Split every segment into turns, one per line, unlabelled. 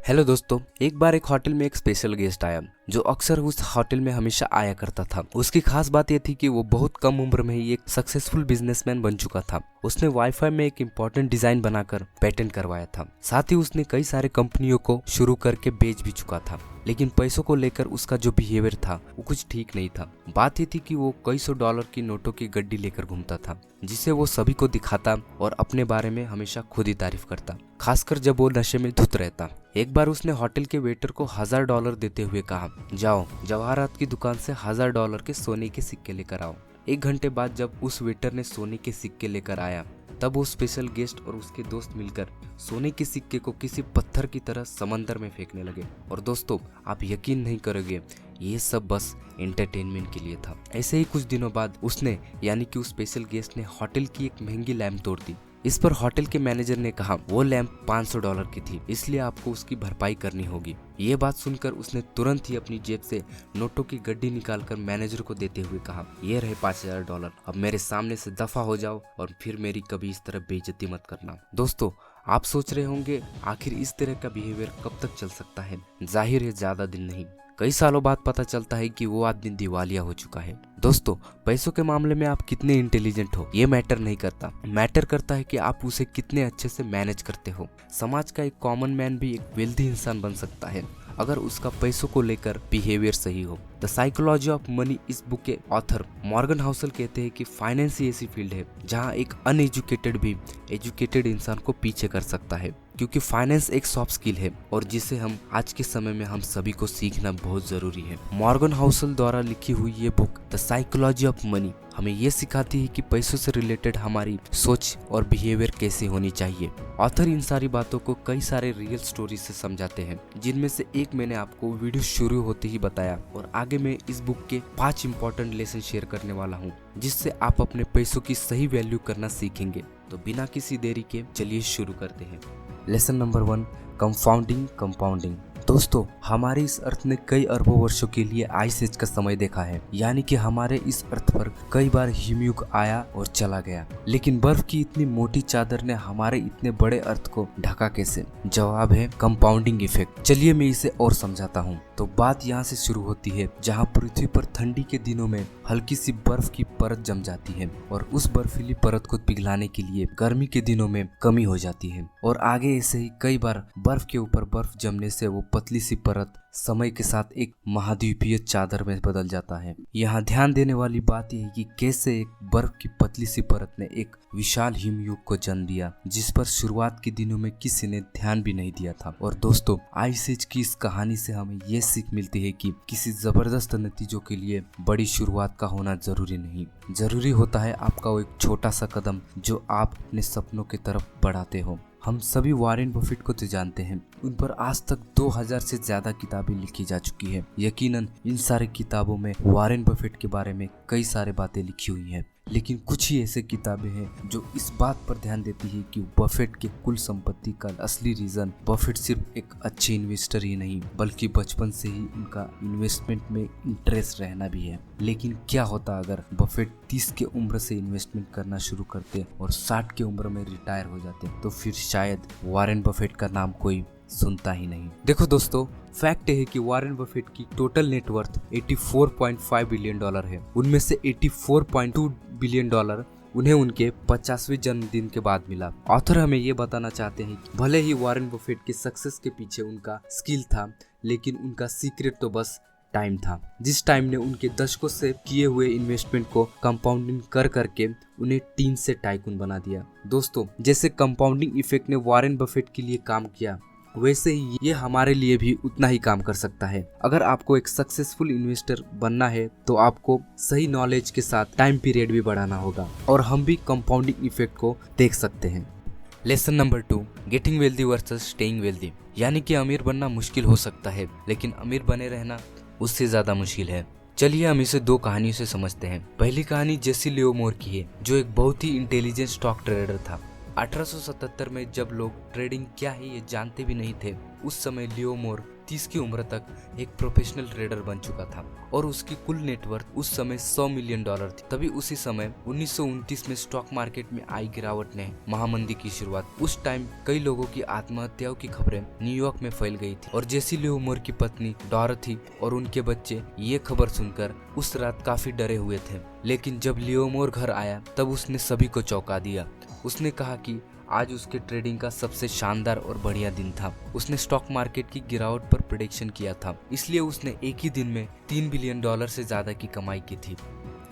Hello दोस्तों, एक बार एक होटल में एक स्पेशल गेस्ट आया जो अक्सर उस होटल में हमेशा आया करता था। उसकी खास बात यह थी कि वो बहुत कम उम्र में ही एक सक्सेसफुल बिजनेसमैन बन चुका था। उसने वाईफाई में एक इम्पोर्टेंट डिजाइन बनाकर पेटेंट करवाया था। साथ ही उसने कई सारे कंपनियों को शुरू करके बेच भी चुका था। लेकिन पैसों को लेकर उसका जो बिहेवियर था वो कुछ ठीक नहीं था। बात ये थी कि वो कई सौ डॉलर की नोटों की गड्डी लेकर घूमता था, जिसे वो सभी को दिखाता और अपने बारे में हमेशा खुद ही तारीफ करता, खासकर जब वो नशे में धुत रहता। एक बार उसने होटल के वेटर को $1000 देते हुए कहा, जाओ जवाहरात की दुकान से $1000 के सोने के सिक्के लेकर आओ। 1 घंटे बाद जब उस वेटर ने सोने के सिक्के लेकर आया, तब वो स्पेशल गेस्ट और उसके दोस्त मिलकर सोने के सिक्के को किसी पत्थर की तरह समंदर में फेंकने लगे। और दोस्तों, आप यकीन नहीं करोगे, ये सब बस एंटरटेनमेंट के लिए था। ऐसे ही कुछ दिनों बाद उसने यानी कि उस स्पेशल गेस्ट ने होटल की एक महंगी लैंप तोड़ दी। इस पर होटल के मैनेजर ने कहा, वो लैंप $500 की थी, इसलिए आपको उसकी भरपाई करनी होगी। ये बात सुनकर उसने तुरंत ही अपनी जेब से नोटों की गड्डी निकालकर मैनेजर को देते हुए कहा, ये रहे $5000, अब मेरे सामने से दफा हो जाओ और फिर मेरी कभी इस तरह बेइज्जती मत करना। दोस्तों, आप सोच रहे होंगे आखिर इस तरह का बिहेवियर कब तक चल सकता है। जाहिर है ज्यादा दिन नहीं, कई सालों बाद पता चलता है कि वो आदमी दिवालिया हो चुका है। दोस्तों, पैसों के मामले में आप कितने इंटेलिजेंट हो ये मैटर नहीं करता। मैटर करता है कि आप उसे कितने अच्छे से मैनेज करते हो। समाज का एक कॉमन मैन भी एक वेल्दी इंसान बन सकता है अगर उसका पैसों को लेकर बिहेवियर सही हो। द साइकोलॉजी ऑफ मनी इस बुक के ऑथर मॉर्गन हाउसल कहते हैं कि फाइनेंस ही ऐसी फील्ड है जहां एक अनएजुकेटेड भी एजुकेटेड इंसान को पीछे कर सकता है, क्योंकि फाइनेंस एक सॉफ्ट स्किल है और जिसे हम आज के समय में हम सभी को सीखना बहुत जरूरी है। मॉर्गन हाउसल द्वारा लिखी हुई ये book the psychology of money हमें ये सिखाती है कि पैसों से रिलेटेड हमारी सोच और बिहेवियर कैसे होनी चाहिए। ऑथर इन सारी बातों को कई सारे रियल स्टोरी से समझाते हैं, जिनमें से एक मैंने आपको वीडियो शुरू होते ही बताया, और आगे मैं इस बुक के 5 इंपॉर्टेंट लेसन शेयर करने वाला हूँ, जिससे आप अपने पैसों की सही वैल्यू करना सीखेंगे। तो बिना किसी देरी के चलिए शुरू करते हैं। Lesson number 1, compounding. दोस्तों, हमारे इस अर्थ ने कई अरबों वर्षों के लिए आइस एज का समय देखा है, यानी कि हमारे इस अर्थ पर कई बार हिमयुग आया और चला गया। लेकिन बर्फ की इतनी मोटी चादर ने हमारे इतने बड़े अर्थ को ढका कैसे? जवाब है कंपाउंडिंग इफेक्ट। चलिए मैं इसे और समझाता हूँ। तो बात यहाँ से शुरू होती है जहाँ पृथ्वी पर ठंडी के दिनों में हल्की सी बर्फ की परत जम जाती है और उस बर्फीली परत को पिघलाने के लिए गर्मी के दिनों में कमी हो जाती है, और आगे ऐसे ही कई बार बर्फ के ऊपर बर्फ जमने से वो पतली सी परत समय के साथ एक महाद्वीपीय चादर में बदल जाता है। यहाँ ध्यान देने वाली बात यह है कि कैसे एक बर्फ की पतली सी परत ने एक विशाल हिमयुग को जन्म दिया, जिस पर शुरुआत के दिनों में किसी ने ध्यान भी नहीं दिया था। और दोस्तों, आइस एज की इस कहानी से हमें ये सीख मिलती है कि किसी जबरदस्त नतीजों के लिए बड़ी शुरुआत का होना जरूरी नहीं। जरूरी होता है आपका वो एक छोटा सा कदम जो आप अपने सपनों की तरफ बढ़ाते हो। हम सभी वॉरेन बफेट को तो जानते हैं, उन पर आज तक 2000 से ज्यादा किताबें लिखी जा चुकी है। यकीनन इन सारी किताबों में वॉरेन बफेट के बारे में कई सारे बातें लिखी हुई हैं, लेकिन कुछ ही ऐसे किताबें हैं जो इस बात पर ध्यान देती है कि बफेट के कुल संपत्ति का असली रीजन बफेट सिर्फ एक अच्छे इन्वेस्टर ही नहीं, बल्कि बचपन से ही उनका इन्वेस्टमेंट में इंटरेस्ट रहना भी है। लेकिन क्या होता अगर बफेट 30 के उम्र से इन्वेस्टमेंट करना शुरू करते और 60 के उम्र में रिटायर हो जाते, तो फिर शायद वॉरेन बफेट का नाम कोई सुनता ही नहीं। देखो दोस्तों, फैक्ट है कि वॉरेन बफेट की टोटल नेटवर्थ $84.5 बिलियन है। उनमें से $84.2 बिलियन उन्हें उनके 50वें जन्मदिन के बाद मिला। ऑथर हमें ये बताना चाहते हैं कि भले ही वॉरेन बफेट के सक्सेस के पीछे उनका स्किल था, लेकिन उनका सीक्रेट तो बस टाइम था। जिस टाइम ने उनके दशकों से किए हुए इन्वेस्टमेंट को कंपाउंडिंग कर करके उन्हें टीन से टाइकून बना दिया। दोस्तों, जैसे कंपाउंडिंग इफेक्ट ने वॉरेन बफेट के लिए काम किया, वैसे ही ये हमारे लिए भी उतना ही काम कर सकता है। अगर आपको एक सक्सेसफुल इन्वेस्टर बनना है तो आपको सही नॉलेज के साथ टाइम पीरियड भी बढ़ाना होगा, और हम भी कंपाउंडिंग इफेक्ट को देख सकते हैं। Lesson number 2, getting wealthy versus staying wealthy. यानी कि अमीर बनना मुश्किल हो सकता है, लेकिन अमीर बने रहना उससे ज्यादा मुश्किल है। चलिए हम इसे 2 कहानियों से समझते हैं। पहली कहानी जेसी लियोमोर की है, जो एक बहुत ही इंटेलिजेंट स्टॉक ट्रेडर था। 1877 में जब लोग ट्रेडिंग क्या है ये जानते भी नहीं थे, उस समय लियो मोर 30 की उम्र तक एक प्रोफेशनल ट्रेडर बन चुका था और उसकी कुल नेटवर्थ उस समय $100 मिलियन थी। तभी उसी समय 1929 में स्टॉक मार्केट में आई गिरावट ने महामंदी की शुरुआत। उस टाइम कई लोगों की आत्महत्याओं की खबरें न्यूयॉर्क में फैल गई थी और जैसी लियो मोर की पत्नी डॉरथी और उनके बच्चे ये खबर सुनकर उस रात काफी डरे हुए थे। लेकिन जब लियो मोर घर आया तब उसने सभी को चौंका दिया। उसने कहा कि आज उसके ट्रेडिंग का सबसे शानदार और बढ़िया दिन था। उसने स्टॉक मार्केट की गिरावट पर प्रेडिक्शन किया था, इसलिए उसने एक ही दिन में $3 बिलियन से ज्यादा की कमाई की थी।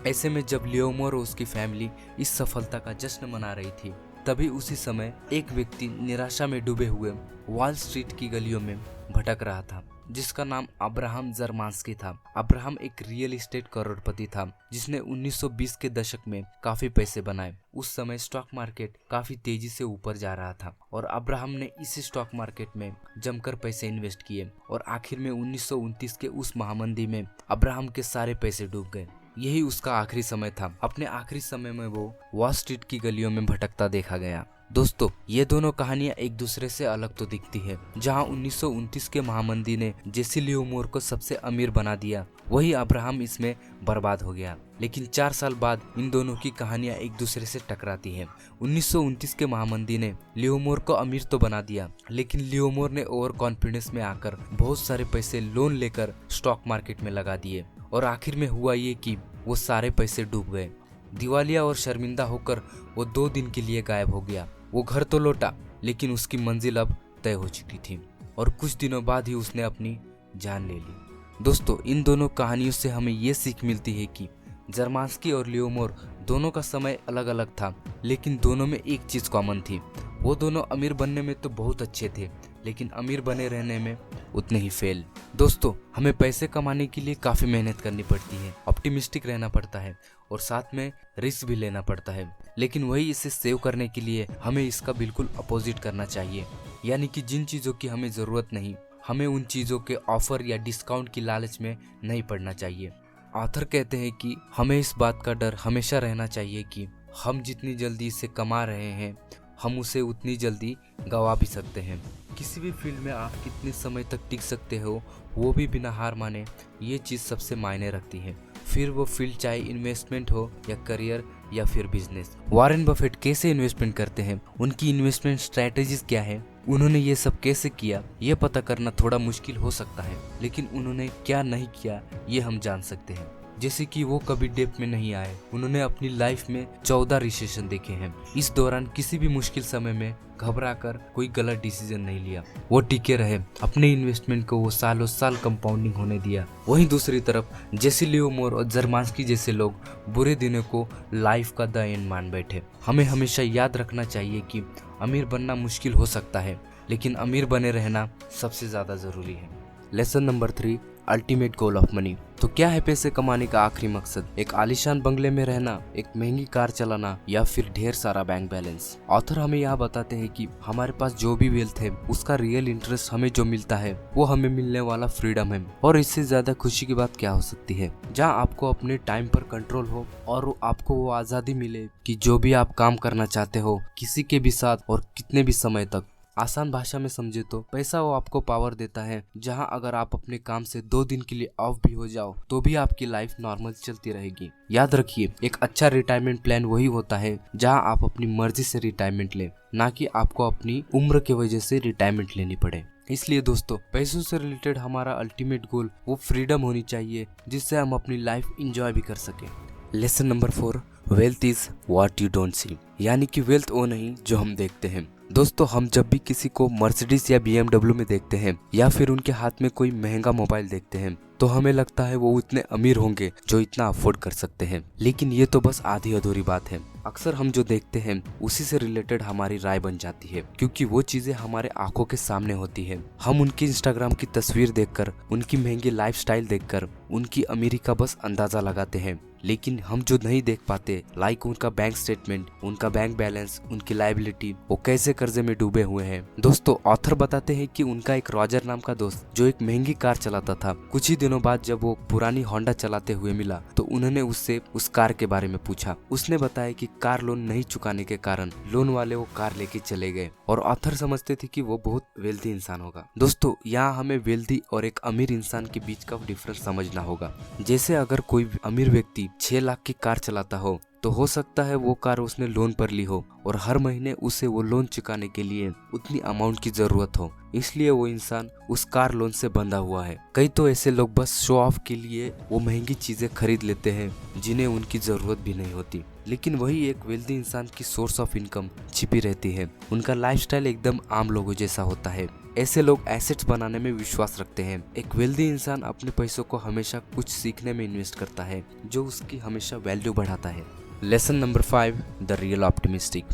ऐसे में जब लियो मोर और उसकी फैमिली इस सफलता का जश्न मना रही थी, तभी उसी समय एक व्यक्ति निराशा में डूबे हुए वॉल स्ट्रीट की गलियों में भटक रहा था, जिसका नाम अब्राहम जरमांस्की था। अब्राहम एक रियल एस्टेट करोड़पति था जिसने 1920 के दशक में काफी पैसे बनाए। उस समय स्टॉक मार्केट काफी तेजी से ऊपर जा रहा था और अब्राहम ने इसी स्टॉक मार्केट में जमकर पैसे इन्वेस्ट किए और आखिर में 1929 के उस महामंदी में अब्राहम के सारे पैसे डूब गए। यही उसका आखिरी समय था। अपने आखिरी समय में वो वॉल स्ट्रीट की गलियों में भटकता देखा गया। दोस्तों, ये दोनों कहानियां एक दूसरे से अलग तो दिखती है। जहां 1929 के महामंदी ने जैसी लियो मोर को सबसे अमीर बना दिया, वही अब्राहम इसमें बर्बाद हो गया। लेकिन 4 साल बाद इन दोनों की कहानियां एक दूसरे से टकराती हैं। 1929 के महामंदी ने लियो मोर को अमीर तो बना दिया, लेकिन लियो मोर ने ओवर कॉन्फिडेंस में आकर बहुत सारे पैसे लोन लेकर स्टॉक मार्केट में लगा दिए और आखिर में हुआ ये कि वो सारे पैसे डूब गए। दिवालिया और शर्मिंदा होकर वो 2 दिन के लिए गायब हो गया। वो घर तो लौटा, लेकिन उसकी मंजिल अब तय हो चुकी थी और कुछ दिनों बाद ही उसने अपनी जान ले ली। दोस्तों, इन दोनों कहानियों से हमें ये सीख मिलती है कि जरमांस्की और लियो मोर दोनों का समय अलग अलग था, लेकिन दोनों में एक चीज कॉमन थी। वो दोनों अमीर बनने में तो बहुत अच्छे थे, लेकिन अमीर बने रहने में उतने ही फेल। दोस्तों, हमें पैसे कमाने के लिए काफी मेहनत करनी पड़ती है, ऑप्टिमिस्टिक रहना पड़ता है और साथ में रिस्क भी लेना पड़ता है। लेकिन वही इसे सेव करने के लिए हमें इसका बिल्कुल अपोजिट करना चाहिए, यानी कि जिन चीजों की हमें जरूरत नहीं, हमें उन चीजों के ऑफर या डिस्काउंट की लालच में नहीं पड़ना चाहिए। ऑथर कहते हैं कि हमें इस बात का डर हमेशा रहना चाहिए कि हम जितनी जल्दी इसे कमा रहे हैं, हम उसे उतनी जल्दी गवा भी सकते हैं। किसी भी फील्ड में आप कितने समय तक टिक सकते हो, वो भी बिना हार माने, ये चीज़ सबसे मायने रखती है। फिर वो फील्ड चाहे इन्वेस्टमेंट हो या करियर या फिर बिजनेस। वॉरेन बफेट कैसे इन्वेस्टमेंट करते हैं, उनकी इन्वेस्टमेंट स्ट्रैटेजीज क्या है, उन्होंने ये सब कैसे किया, ये पता करना थोड़ा मुश्किल हो सकता है, लेकिन उन्होंने क्या नहीं किया ये हम जान सकते हैं। जैसे कि वो कभी डेप में नहीं आए। उन्होंने अपनी लाइफ में 14 रिसेशन देखे हैं। इस दौरान किसी भी मुश्किल समय में घबराकर कोई गलत डिसीजन नहीं लिया। वो टिके रहे, अपने इन्वेस्टमेंट को वो सालों साल कंपाउंडिंग होने दिया। वहीं दूसरी तरफ जैसे लियो मोर और जरमांस्की जैसे लोग बुरे दिनों को लाइफ का द एंड मान बैठे। हमें हमेशा याद रखना चाहिए कि अमीर बनना मुश्किल हो सकता है, लेकिन अमीर बने रहना सबसे ज्यादा जरूरी है। Lesson number 3, ultimate goal of money. तो क्या है पैसे कमाने का आखिरी मकसद? एक आलीशान बंगले में रहना, एक महंगी कार चलाना या फिर ढेर सारा बैंक बैलेंस? ऑथर हमें यह बताते हैं कि हमारे पास जो भी वेल्थ है उसका रियल इंटरेस्ट हमें जो मिलता है वो हमें मिलने वाला फ्रीडम है। और इससे ज्यादा खुशी की बात क्या हो सकती है, जहाँ आपको अपने टाइम पर कंट्रोल हो और आपको वो आजादी मिले कि जो भी आप काम करना चाहते हो किसी के भी साथ और कितने भी समय तक। आसान भाषा में समझे तो पैसा वो आपको पावर देता है, जहां अगर आप अपने काम से 2 दिन के लिए ऑफ भी हो जाओ तो भी आपकी लाइफ नॉर्मल चलती रहेगी। याद रखिए, एक अच्छा रिटायरमेंट प्लान वही होता है जहां आप अपनी मर्जी से रिटायरमेंट ले, ना कि आपको अपनी उम्र की वजह से रिटायरमेंट लेनी पड़े। इसलिए दोस्तों, पैसों से रिलेटेड हमारा अल्टीमेट गोल वो फ्रीडम होनी चाहिए, जिससे हम अपनी लाइफ इंजॉय भी कर सके। Lesson number 4, wealth is what you don't see. यानी कि वेल्थ वो नहीं जो हम देखते हैं। दोस्तों, हम जब भी किसी को मर्सिडीज या BMW में देखते हैं या फिर उनके हाथ में कोई महंगा मोबाइल देखते हैं तो हमें लगता है वो इतने अमीर होंगे जो इतना अफोर्ड कर सकते हैं, लेकिन ये तो बस आधी अधूरी बात है। अक्सर हम जो देखते हैं उसी से रिलेटेड हमारी राय बन जाती है, क्योंकि वो चीजें हमारे आंखों के सामने होती है। हम उनकी इंस्टाग्राम की तस्वीर देखकर, उनकी महंगी लाइफस्टाइल देखकर उनकी अमीरी का बस अंदाजा लगाते हैं, लेकिन हम जो नहीं देख पाते, लाइक उनका बैंक स्टेटमेंट, उनका बैंक बैलेंस, उनकी लायबिलिटी, वो कैसे कर्जे में डूबे हुए हैं। दोस्तों ऑथर बताते हैं कि उनका एक रॉजर नाम का दोस्त जो एक महंगी कार चलाता था, कुछ ही दिनों बाद जब वो पुरानी होंडा चलाते हुए मिला तो उन्होंने उससे उस कार के बारे में पूछा। उसने बताया कि कार लोन नहीं चुकाने के कारण लोन वाले वो कार लेके चले गए और ऑथर समझते थे कि वो बहुत वेल्दी इंसान होगा। दोस्तों यहाँ हमें वेल्दी और एक अमीर इंसान के बीच का डिफरेंस समझना होगा। जैसे अगर कोई अमीर व्यक्ति 6 लाख की कार चलाता हो सकता है वो कार उसने लोन पर ली हो और हर महीने उसे वो लोन चुकाने के लिए उतनी अमाउंट की जरूरत हो, इसलिए वो इंसान उस कार लोन से बंधा हुआ है। कई तो ऐसे लोग बस शो ऑफ के लिए वो महंगी चीजें खरीद लेते हैं जिन्हें उनकी जरूरत भी नहीं होती, लेकिन वही एक वेल्दी इंसान की सोर्स ऑफ इनकम छिपी रहती है। उनका लाइफस्टाइल एकदम आम लोगों जैसा होता है। ऐसे लोग एसेट्स बनाने में विश्वास रखते हैं। एक वेल्दी इंसान अपने पैसों को हमेशा कुछ सीखने में इन्वेस्ट करता है जो उसकी हमेशा वैल्यू बढ़ाता है। Lesson number 5, the real optimistic.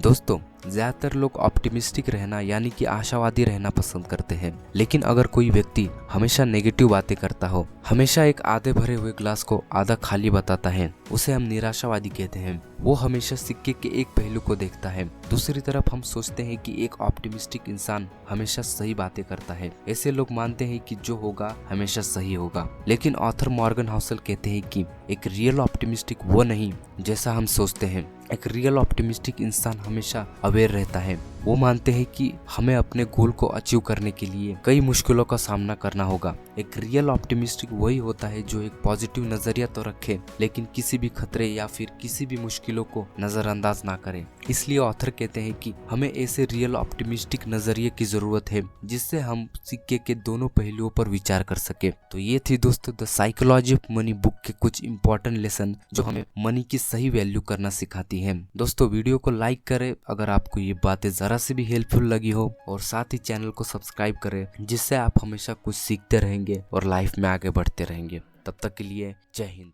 दोस्तों ज्यादातर लोग ऑप्टिमिस्टिक रहना यानी कि आशावादी रहना पसंद करते हैं, लेकिन अगर कोई व्यक्ति हमेशा नेगेटिव बातें करता हो, हमेशा एक आधे भरे हुए ग्लास को आधा खाली बताता है, उसे हम निराशावादी कहते हैं। वो हमेशा सिक्के के एक पहलू को देखता है। दूसरी तरफ हम सोचते हैं कि एक ऑप्टिमिस्टिक इंसान हमेशा सही बातें करता है। ऐसे लोग मानते हैं कि जो होगा हमेशा सही होगा। लेकिन ऑथर मॉर्गन हाउसल कहते हैं कि एक रियल ऑप्टिमिस्टिक वो नहीं जैसा हम सोचते हैं। एक रियल ऑप्टिमिस्टिक इंसान हमेशा अवेयर रहता है। वो मानते हैं कि हमें अपने गोल को अचीव करने के लिए कई मुश्किलों का सामना करना होगा। एक रियल ऑप्टिमिस्टिक वही होता है जो एक पॉजिटिव नजरिया तो रखे लेकिन किसी भी खतरे या फिर किसी भी मुश्किलों को नजरअंदाज ना करे। इसलिए ऑथर कहते हैं कि हमें ऐसे रियल ऑप्टिमिस्टिक नजरिए की जरूरत है जिससे हम सिक्के के दोनों पहलुओं पर विचार कर सके। तो ये थी दोस्तों the psychology of money book के कुछ इंपॉर्टेंट लेसन जो हमें मनी की सही वैल्यू करना सिखाती है। दोस्तों वीडियो को लाइक करें अगर आपको ये बातें जरा से भी हेल्पफुल लगी हो, और साथ ही चैनल को सब्सक्राइब करें जिससे आप हमेशा कुछ सीखते रहेंगे और लाइफ में आगे बढ़ते रहेंगे। तब तक के लिए जय हिंद।